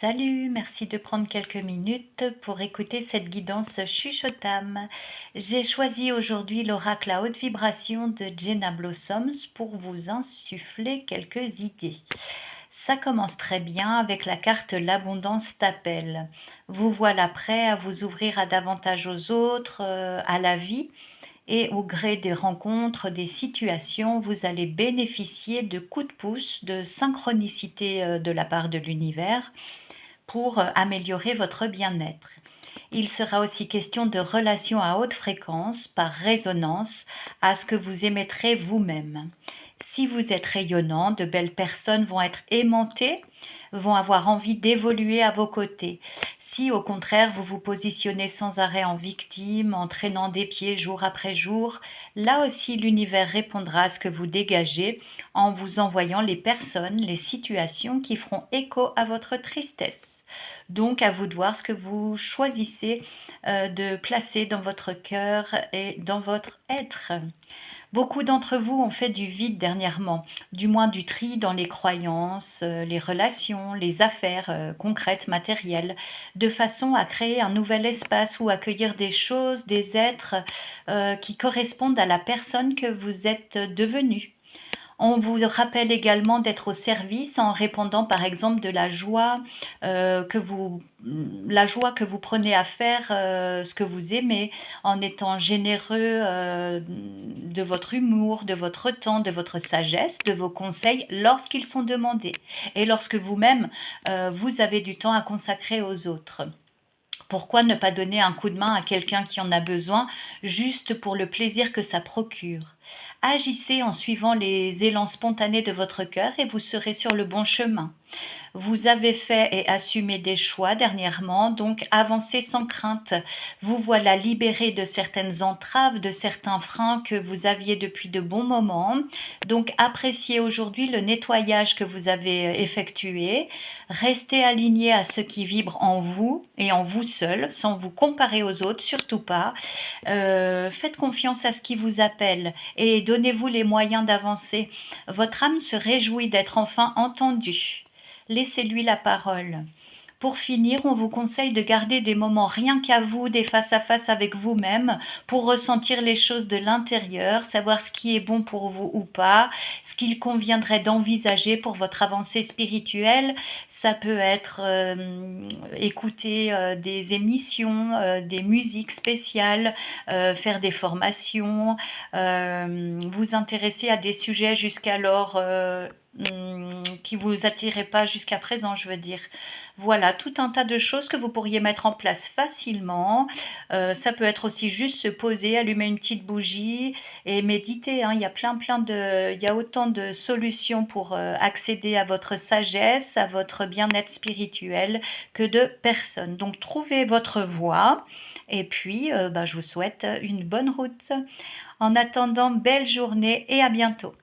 Salut, merci de prendre quelques minutes pour écouter cette guidance chuchotam. J'ai choisi aujourd'hui l'oracle à haute vibration de Jenna Blossoms pour vous insuffler quelques idées. Ça commence très bien avec la carte L'abondance t'appelle. Vous voilà prêt à vous ouvrir à davantage aux autres, à la vie, et au gré des rencontres, des situations, vous allez bénéficier de coups de pouce, de synchronicité de la part de l'univers pour améliorer votre bien-être. Il sera aussi question de relations à haute fréquence, par résonance, à ce que vous émettrez vous-même. Si vous êtes rayonnant, de belles personnes vont être aimantées, vont avoir envie d'évoluer à vos côtés. Si au contraire vous vous positionnez sans arrêt en victime, en traînant des pieds jour après jour, là aussi l'univers répondra à ce que vous dégagez en vous envoyant les personnes, les situations qui feront écho à votre tristesse. Donc à vous de voir ce que vous choisissez de placer dans votre cœur et dans votre être. Beaucoup d'entre vous ont fait du vide dernièrement, du moins du tri dans les croyances, les relations, les affaires concrètes, matérielles, de façon à créer un nouvel espace où accueillir des choses, des êtres qui correspondent à la personne que vous êtes devenue. On vous rappelle également d'être au service en répandant par exemple de la joie que vous prenez à faire ce que vous aimez, en étant généreux de votre humour, de votre temps, de votre sagesse, de vos conseils lorsqu'ils sont demandés et lorsque vous-même vous avez du temps à consacrer aux autres. Pourquoi ne pas donner un coup de main à quelqu'un qui en a besoin, juste pour le plaisir que ça procure? Agissez en suivant les élans spontanés de votre cœur et vous serez sur le bon chemin. Vous avez fait et assumé des choix dernièrement, donc avancez sans crainte. Vous voilà libéré de certaines entraves, de certains freins que vous aviez depuis de bons moments. Donc appréciez aujourd'hui le nettoyage que vous avez effectué. Restez aligné à ce qui vibre en vous et en vous seul, sans vous comparer aux autres, surtout pas. Faites confiance à ce qui vous appelle et donnez-vous les moyens d'avancer. Votre âme se réjouit d'être enfin entendue. Laissez-lui la parole. Pour finir, on vous conseille de garder des moments rien qu'à vous, des face-à-face avec vous-même, pour ressentir les choses de l'intérieur, savoir ce qui est bon pour vous ou pas, ce qu'il conviendrait d'envisager pour votre avancée spirituelle. Ça peut être écouter des émissions, des musiques spéciales, faire des formations, vous intéresser à des sujets jusqu'alors qui vous attiraient pas jusqu'à présent, je veux dire. Voilà, tout un tas de choses que vous pourriez mettre en place facilement. Ça peut être aussi juste se poser, allumer une petite bougie et méditer, hein. Il y a il y a autant de solutions pour accéder à votre sagesse, à votre bien-être spirituel que de personnes. Donc trouvez votre voie et puis je vous souhaite une bonne route. En attendant, belle journée et à bientôt.